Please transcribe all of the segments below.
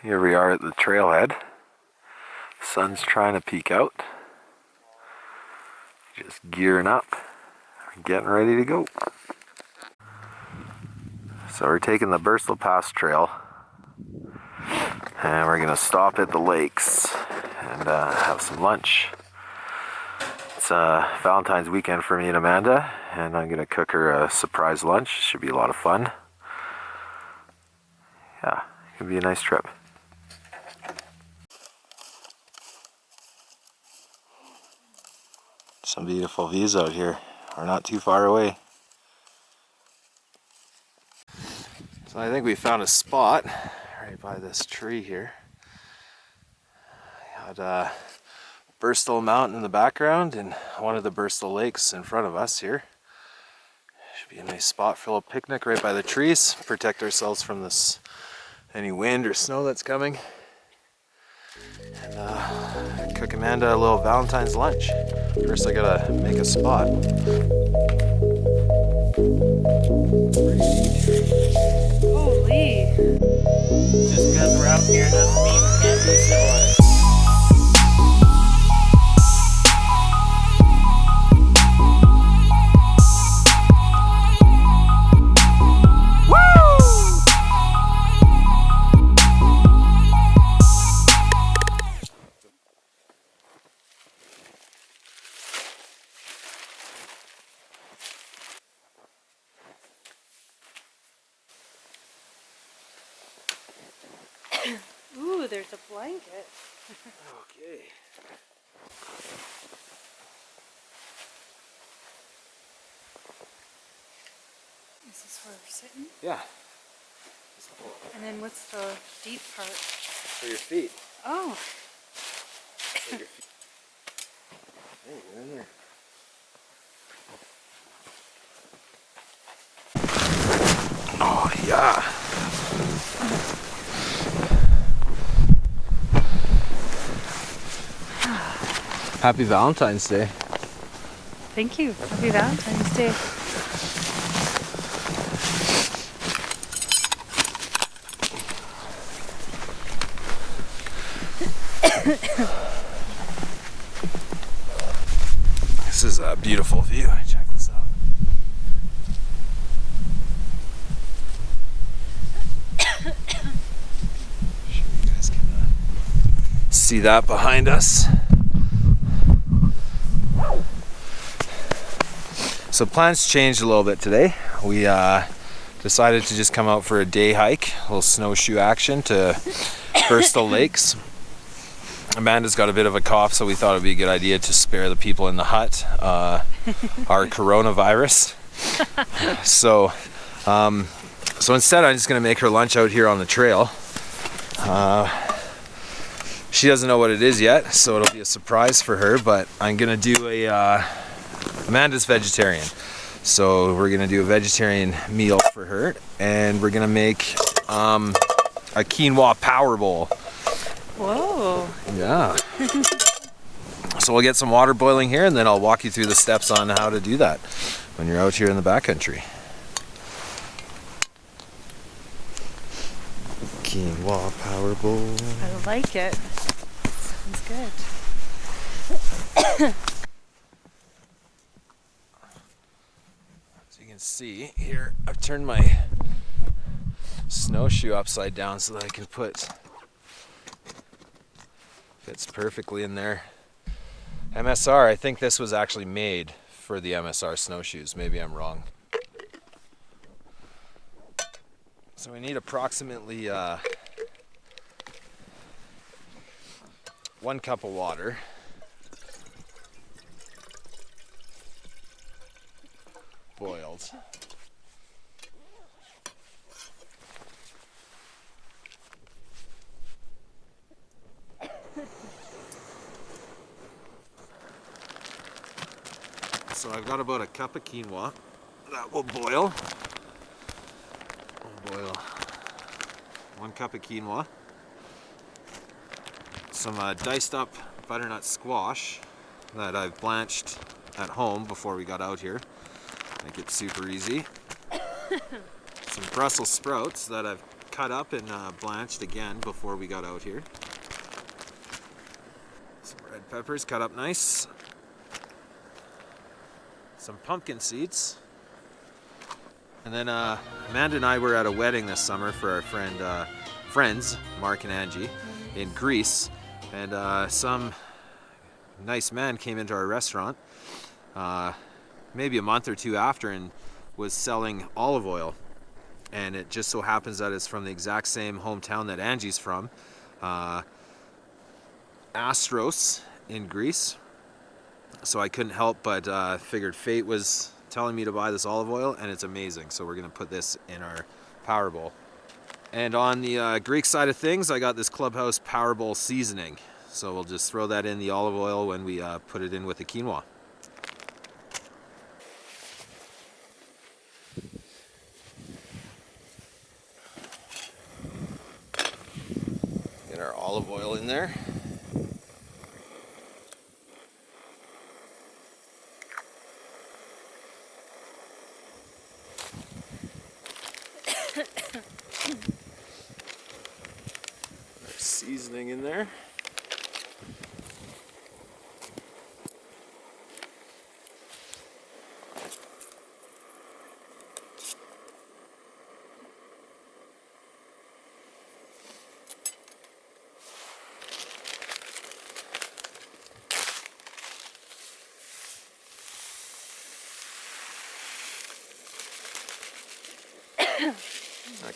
Here we are at the trailhead. Sun's trying to peek out. Just gearing up, getting ready to go. So we're taking the Burstall Pass trail, and we're gonna stop at the lakes and have some lunch. It's Valentine's weekend for me and Amanda, and I'm gonna cook her a surprise lunch. Should be a lot of fun. Yeah, it could be a nice trip. Some beautiful views out here. We're not too far away. So I think we found a spot right by this tree here. Got Burstall Mountain in the background and one of the Burstall Lakes in front of us here. Should be a nice spot for a little picnic right by the trees. Protect ourselves from this any wind or snow that's coming. And cook Amanda a little Valentine's lunch. First I gotta make a spot. Holy! Just because we're out here doesn't mean we can't be civilized. Ooh, there's a blanket. Okay. This is where we're sitting. Yeah. And then what's the deep part? For your feet. Oh. For your feet. Hey, you're in there. Oh yeah. Happy Valentine's Day. Thank you. Happy Valentine's Day. This is a beautiful view. Check this out. Sure you guys can see that behind us. So plans changed a little bit today. We decided to just come out for a day hike, a little snowshoe action to Burstall Lakes. Amanda's got a bit of a cough, so we thought it would be a good idea to spare the people in the hut our coronavirus. So instead I'm just going to make her lunch out here on the trail. She doesn't know what it is yet, so it'll be a surprise for her, but I'm going to do Amanda's vegetarian, so we're gonna do a vegetarian meal for her, and we're gonna make a quinoa power bowl. Whoa. Yeah. So we'll get some water boiling here, and then I'll walk you through the steps on how to do that when you're out here in the backcountry. Quinoa power bowl. I like it. Sounds good. See here, I've turned my snowshoe upside down so that I can fits perfectly in there. MSR, I think this was actually made for the MSR snowshoes. Maybe I'm wrong. So we need approximately 1 cup of water. Boiled. So I've got about a cup of quinoa that will boil. We'll boil 1 cup of quinoa. Some diced up butternut squash that I've blanched at home before we got out here. Make it super easy. Some Brussels sprouts that I've cut up and blanched again before we got out here. Some red peppers cut up nice. Some pumpkin seeds. And then Amanda and I were at a wedding this summer for our friends, Mark and Angie, in Greece. And some nice man came into our restaurant maybe a month or two after and was selling olive oil. And it just so happens that it's from the exact same hometown that Angie's from, Astros in Greece. So I couldn't help but figured fate was telling me to buy this olive oil, and it's amazing. So we're gonna put this in our Power Bowl. And on the Greek side of things, I got this Clubhouse Power Bowl seasoning. So we'll just throw that in the olive oil when we put it in with the quinoa. Get our olive oil in there. Our seasoning in there.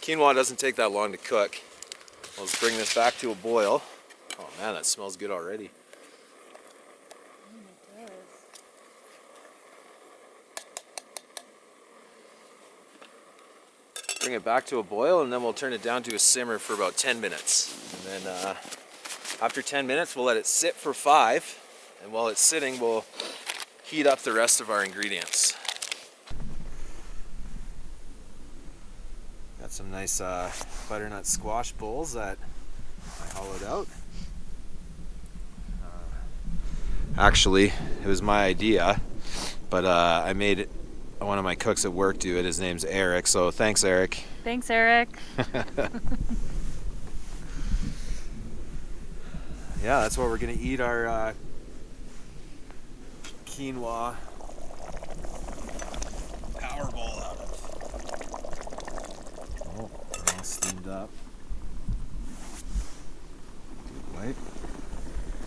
Quinoa doesn't take that long to cook. Let's bring this back to a boil. Oh man, that smells good already. It does. Bring it back to a boil, and then we'll turn it down to a simmer for about 10 minutes. And then after 10 minutes, we'll let it sit for 5. And while it's sitting, we'll heat up the rest of our ingredients. Got some nice butternut squash bowls that I hollowed out. Actually, it was my idea, but I made one of my cooks at work do it. His name's Eric, so thanks, Eric. Thanks, Eric. Yeah, that's what we're gonna eat our quinoa Power Bowl out of. Oh, they're all steamed up. Good wipe.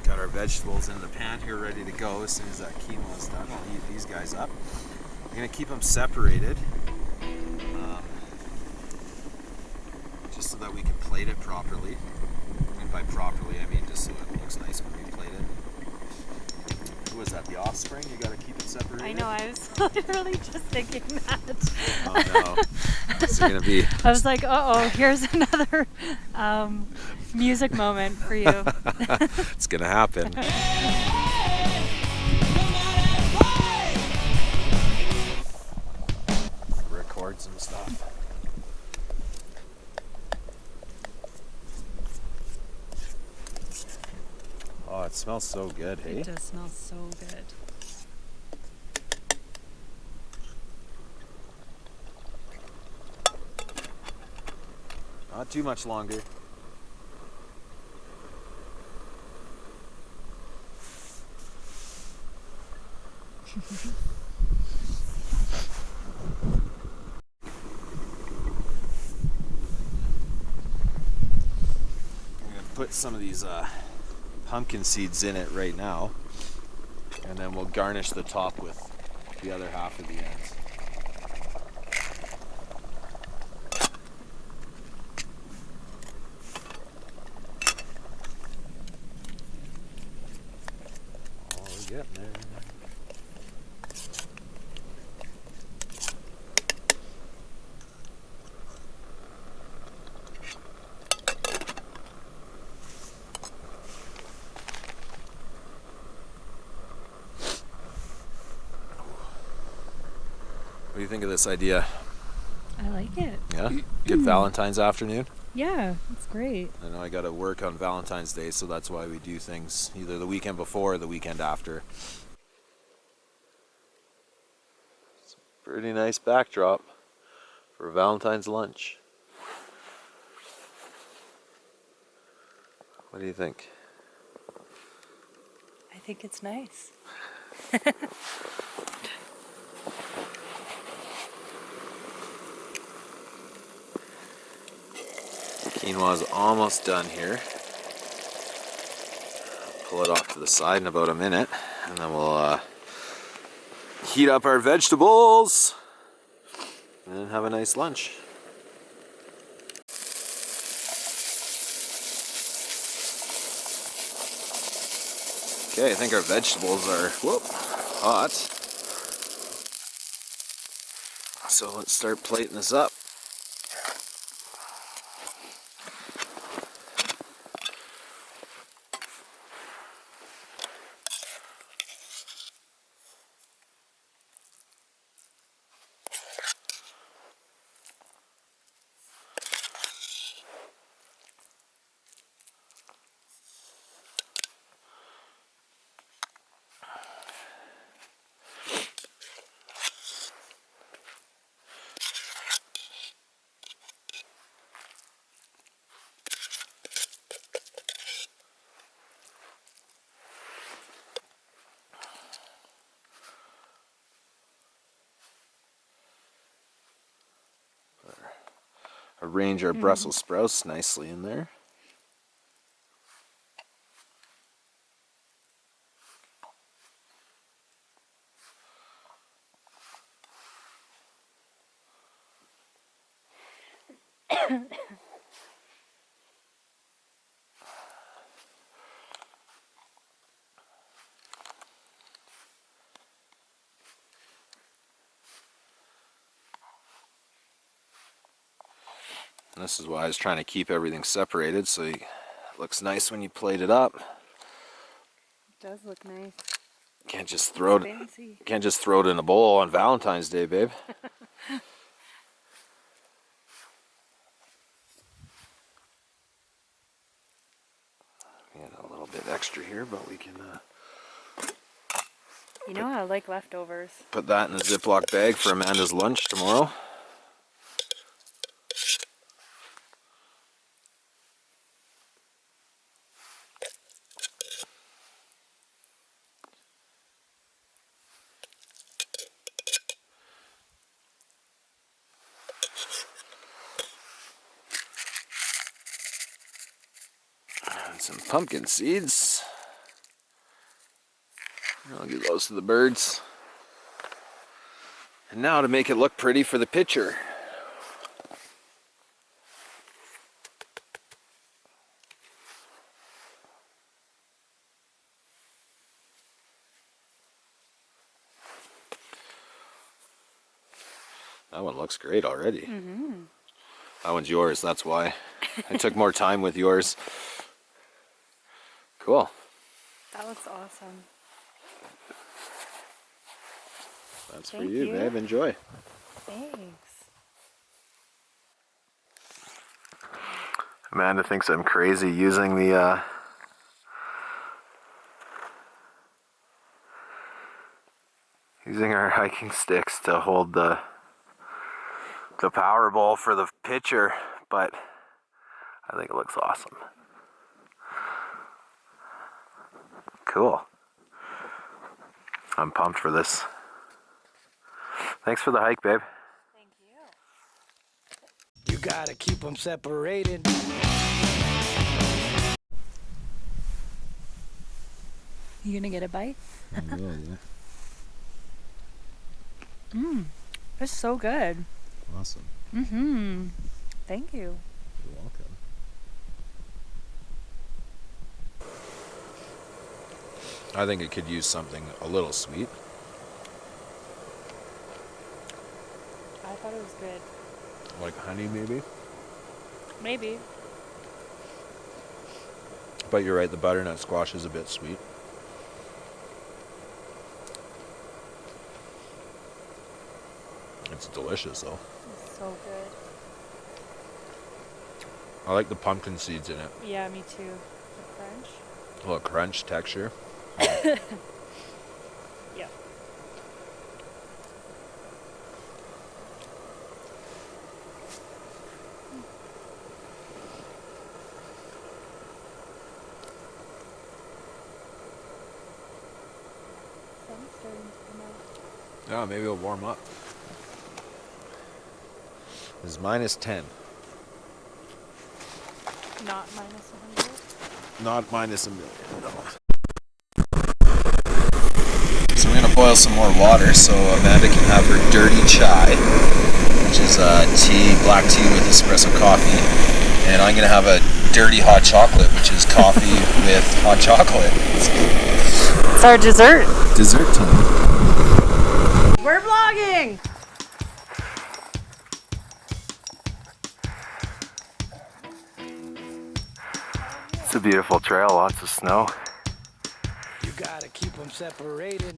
Got our vegetables in the pan here ready to go. As soon as that quinoa is done, I'll heat these guys up. I'm gonna keep them separated, just so that we can plate it properly. And by properly, I mean just so it looks nice when we plate it. Who was that, the offspring? You gotta keep it separated? I know, I was literally just thinking that. Oh no. This is gonna be... I was like, uh-oh, here's another music moment for you. It's gonna happen. Record some stuff. Oh, it smells so good, hey? It does smell so good. Not too much longer. I'm gonna put some of these pumpkin seeds in it right now, and then we'll garnish the top with the other half of the ends. Oh, we're getting there. What do you think of this idea? I like it. Yeah? Good Valentine's afternoon? Yeah, it's great. I know I got to work on Valentine's Day, so that's why we do things either the weekend before or the weekend after. It's a pretty nice backdrop for Valentine's lunch. What do you think? I think it's nice. Quinoa is almost done here. Pull it off to the side in about a minute, and then we'll heat up our vegetables and have a nice lunch. Okay, I think our vegetables are hot. So let's start plating this up. Arrange our Brussels sprouts nicely in there. And this is why I was trying to keep everything separated so it looks nice when you plate it up. It does look nice. Can't just throw it. Fancy. Can't just throw it in a bowl on Valentine's Day, babe. A little bit extra here, but we can You know I like leftovers. put that in a Ziploc bag for Amanda's lunch tomorrow. And some pumpkin seeds. I'll give those to the birds. And now to make it look pretty for the picture. That one looks great already. Mm-hmm. That one's yours, that's why. I took more time with yours. Cool. That looks awesome. That's for you, babe. Enjoy. Thanks. Amanda thinks I'm crazy using the using our hiking sticks to hold the power bowl for the pitcher, but I think it looks awesome. Cool. I'm pumped for this. Thanks for the hike, babe. Thank you. You gotta keep them separated. You gonna get a bite? Yeah. It's so good. Awesome. Mm-hmm. Thank you. You're welcome. I think it could use something a little sweet. I thought it was good. Like honey, maybe? Maybe. But you're right, the butternut squash is a bit sweet. It's delicious, though. It's so good. I like the pumpkin seeds in it. Yeah, me too. The crunch. A little crunch texture. Yep. Yeah, maybe it'll warm up. It's -10. Not minus 100. Not minus a million, no. So we're gonna boil some more water so Amanda can have her dirty chai, which is black tea with espresso coffee. And I'm gonna have a dirty hot chocolate, which is coffee with hot chocolate. It's our dessert. Dessert time. We're vlogging! It's a beautiful trail, lots of snow. You gotta keep them separated.